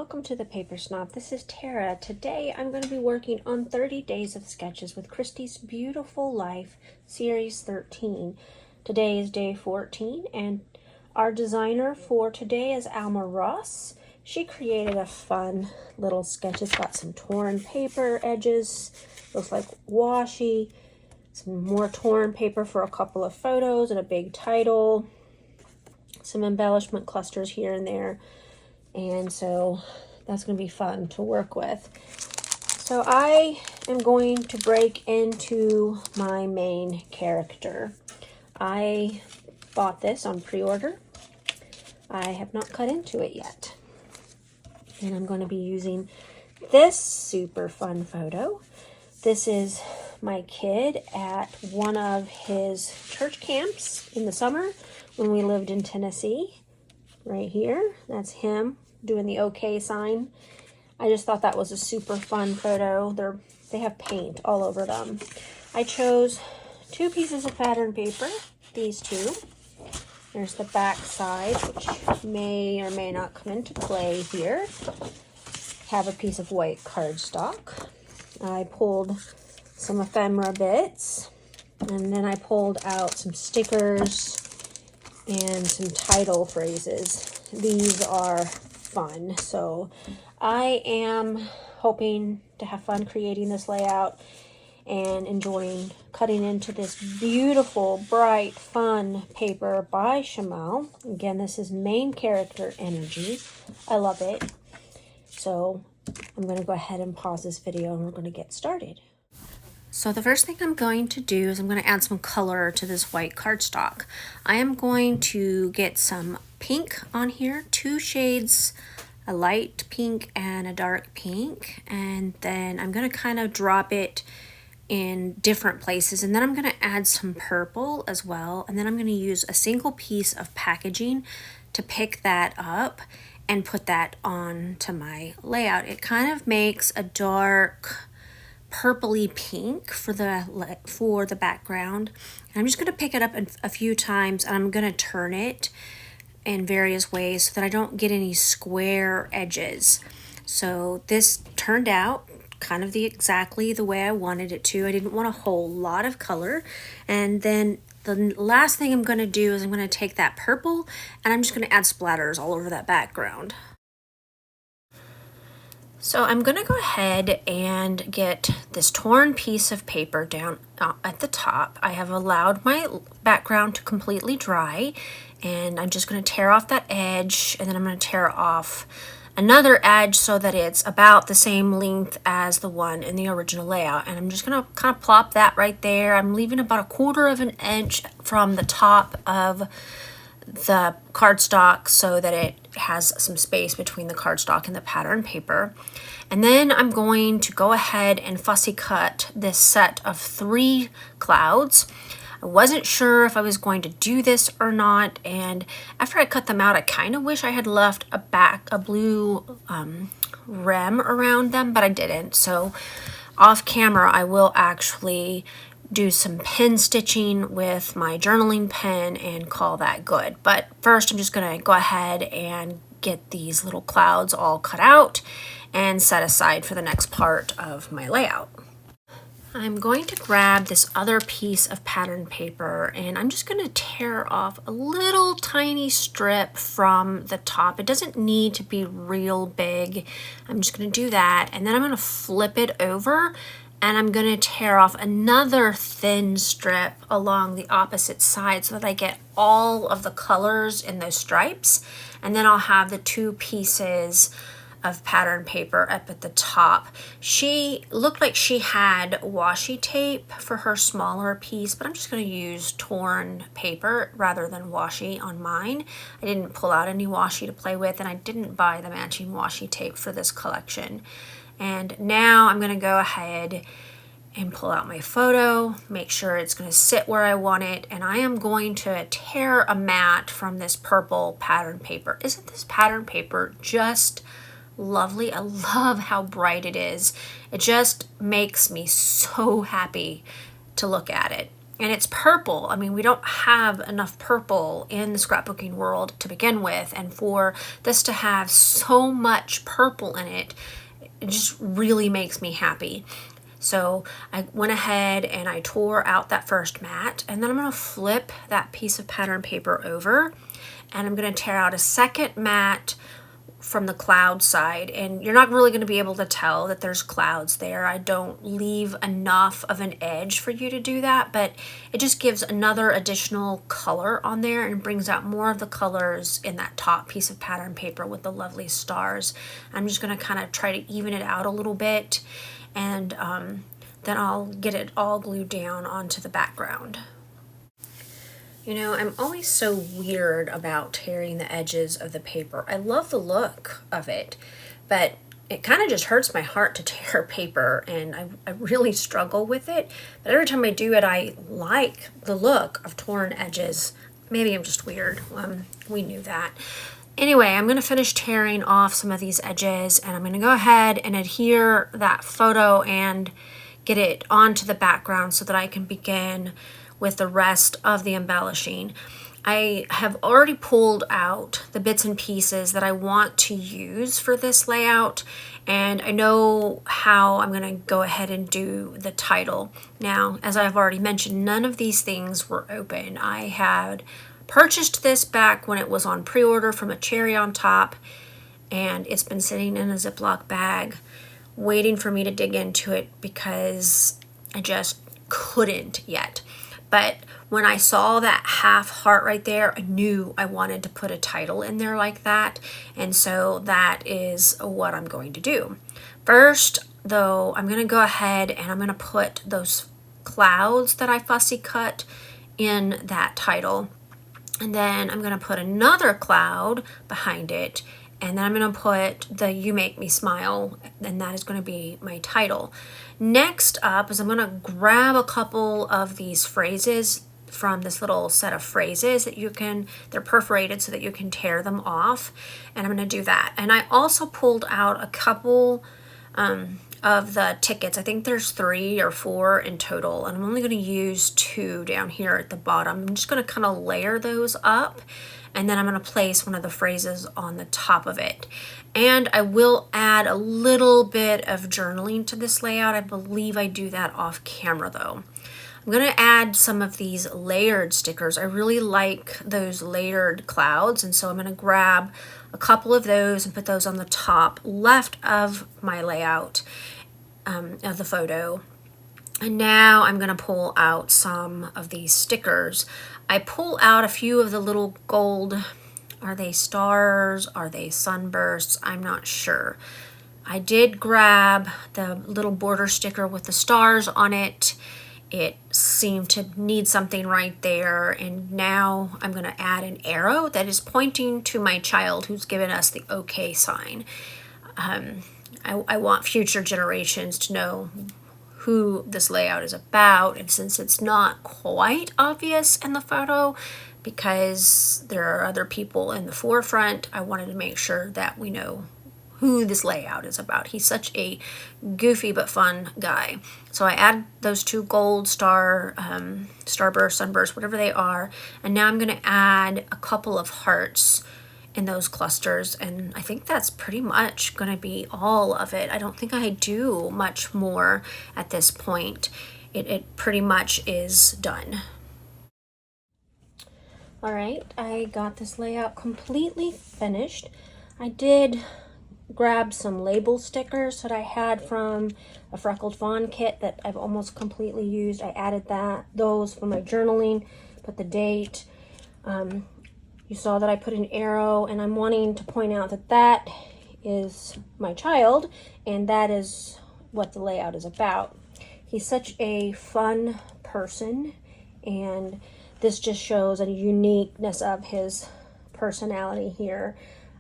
welcome to the Paper Snob. This is Tara. Today I'm going to be working on 30 Days of Sketches with Christie's Beautiful Life Series 13. Today is day 14 and our designer for today is Alma Ross. She created a fun little sketch. It's got some torn paper edges, looks like washi, some more torn paper for a couple of photos and a big title, some embellishment clusters here and there. And so that's going to be fun to work with. So I am going to break into my main character. I bought this on pre-order. I have not cut into it yet. And I'm going to be using this super fun photo. This is my kid at one of his church camps in the summer when we lived in Tennessee. Right here, that's him doing the OK sign. I just thought that was a super fun photo. They have paint all over them. I chose two pieces of pattern paper, these two. There's the back side, which may or may not come into play here. Have a piece of white cardstock. I pulled some ephemera bits, and then I pulled out some stickers and some title phrases. These are fun, so I am hoping to have fun creating this layout and enjoying cutting into this beautiful, bright, fun paper by Shamal. Again, this is main character energy. I love it. So I'm going to go ahead and pause this video and we're going to get started. So the first thing I'm going to do is I'm going to add some color to this white cardstock. I am going to get some pink on here, two shades, a light pink and a dark pink, and then I'm going to kind of drop it in different places, and then I'm going to add some purple as well, and then I'm going to use a single piece of packaging to pick that up and put that on to my layout. It kind of makes a dark purpley pink for the background. And I'm just going to pick it up a few times, and I'm going to turn it in various ways so that I don't get any square edges. So this turned out kind of exactly the way I wanted it to. I didn't want a whole lot of color. And then the last thing I'm going to do is I'm going to take that purple and I'm just going to add splatters all over that background. So I'm going to go ahead and get this torn piece of paper down at the top. I have allowed my background to completely dry, and I'm just going to tear off that edge, and then I'm going to tear off another edge so that it's about the same length as the one in the original layout. And I'm just going to kind of plop that right there. I'm leaving about 1/4 of an inch from the top of the cardstock so that it has some space between the cardstock and the pattern paper. And then I'm going to go ahead and fussy cut this set of 3 clouds. I wasn't sure if I was going to do this or not, and after I cut them out, I kind of wish I had left a blue rim around them, but I didn't. So off camera, I will actually do some pen stitching with my journaling pen and call that good. But first I'm just going to go ahead and get these little clouds all cut out and set aside for the next part of my layout. I'm going to grab this other piece of pattern paper and I'm just going to tear off a little tiny strip from the top. It doesn't need to be real big. I'm just going to do that, and then I'm going to flip it over and I'm going to tear off another thin strip along the opposite side so that I get all of the colors in those stripes. And then I'll have the 2 pieces of pattern paper up at the top. She looked like she had washi tape for her smaller piece, but I'm just going to use torn paper rather than washi on mine. I didn't pull out any washi to play with, and I didn't buy the matching washi tape for this collection. And now I'm going to go ahead and pull out my photo, make sure it's going to sit where I want it, and I am going to tear a mat from this purple pattern paper. Isn't this pattern paper just lovely? I love how bright it is. It just makes me so happy to look at it. and it's purple. I mean, we don't have enough purple in the scrapbooking world to begin with, and for this to have so much purple in it, it just really makes me happy. So I went ahead and I tore out that first mat, and then I'm going to flip that piece of pattern paper over, and I'm going to tear out a second mat from the cloud side, and you're not really going to be able to tell that there's clouds there. I don't leave enough of an edge for you to do that, but it just gives another additional color on there and brings out more of the colors in that top piece of pattern paper with the lovely stars. I'm just going to kind of try to even it out a little bit, and then I'll get it all glued down onto the background. You know, I'm always so weird about tearing the edges of the paper. I love the look of it, but it kind of just hurts my heart to tear paper, and I really struggle with it. But every time I do it, I like the look of torn edges. Maybe I'm just weird. We knew that. Anyway, I'm going to finish tearing off some of these edges, and I'm going to go ahead and adhere that photo and get it onto the background so that I can begin with the rest of the embellishing. I have already pulled out the bits and pieces that I want to use for this layout, and I know how I'm going to go ahead and do the title. Now, as I've already mentioned, none of these things were open. I had purchased this back when it was on pre-order from a cherry on top, and it's been sitting in a Ziploc bag waiting for me to dig into it because I just couldn't yet. But when I saw that half heart right there, I knew I wanted to put a title in there like that. And so that is what I'm going to do. First, though, I'm going to go ahead and I'm going to put those clouds that I fussy cut in that title. And then I'm going to put another cloud behind it. And then I'm going to put the You Make Me Smile, and that is going to be my title. Next up is I'm going to grab a couple of these phrases from this little set of phrases that they're perforated so that you can tear them off. And I'm going to do that. And I also pulled out a couple of the tickets. I think there's 3 or 4 in total, and I'm only going to use 2 down here at the bottom. I'm just going to kind of layer those up, and then I'm going to place one of the phrases on the top of it. And I will add a little bit of journaling to this layout. I believe I do that off camera though. I'm going to add some of these layered stickers. I really like those layered clouds, and so I'm going to grab a couple of those and put those on the top left of my layout of the photo. And now I'm going to pull out some of these stickers. I pull out a few of the little gold, are they stars? Are they sunbursts? I'm not sure. I did grab the little border sticker with the stars on it. It seemed to need something right there, and now I'm going to add an arrow that is pointing to my child who's given us the okay sign. I want future generations to know who this layout is about, and since it's not quite obvious in the photo because there are other people in the forefront, I wanted to make sure that we know who this layout is about. He's such a goofy but fun guy. So I add those 2 gold starburst, sunburst, whatever they are, and now I'm going to add a couple of hearts in those clusters, and I think that's pretty much going to be all of it. I don't think I do much more at this point. It pretty much is done. All right, I got this layout completely finished. I did grab some label stickers that I had from a Freckled Fawn kit that I've almost completely used. I added those for my journaling, put the date. You saw that I put an arrow, and I'm wanting to point out that that is my child, and that is what the layout is about. He's such a fun person, and this just shows a uniqueness of his personality here.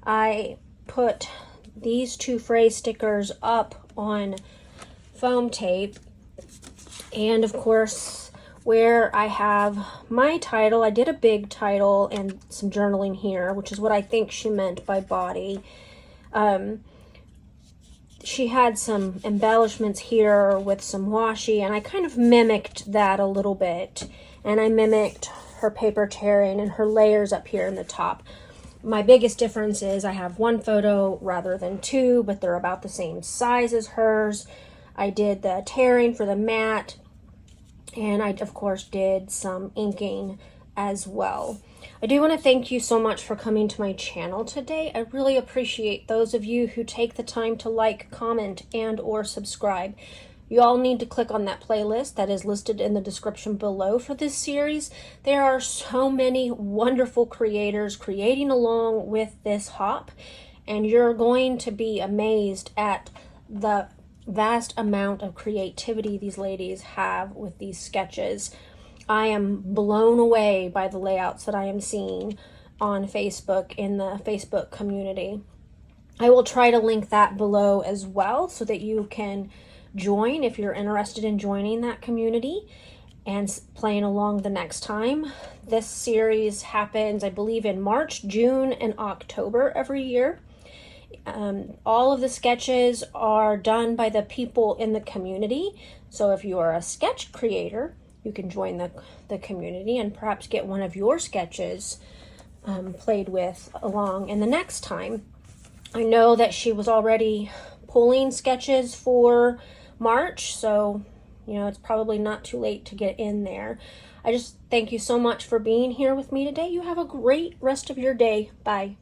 I put these 2 phrase stickers up on foam tape, and of course where I have my title, I did a big title and some journaling here, which is what I think she meant by body. she had some embellishments here with some washi, and I kind of mimicked that a little bit. And I mimicked her paper tearing and her layers up here in the top. My biggest difference is I have one photo rather than two, but they're about the same size as hers. I did the tearing for the mat, and I, of course, did some inking as well. I do want to thank you so much for coming to my channel today. I really appreciate those of you who take the time to like, comment, and or subscribe. You all need to click on that playlist that is listed in the description below for this series. There are so many wonderful creators creating along with this hop, and you're going to be amazed at the vast amount of creativity these ladies have with these sketches. I am blown away by the layouts that I am seeing on Facebook in the Facebook community. I will try to link that below as well so that you can join if you're interested in joining that community and playing along the next time. This series happens, I believe, in March, June, and October every year. All of the sketches are done by the people in the community. So if you are a sketch creator, you can join the community and perhaps get one of your sketches played with along in the next time. I know that she was already pulling sketches for March, so it's probably not too late to get in there. I just thank you so much for being here with me today. You have a great rest of your day. Bye.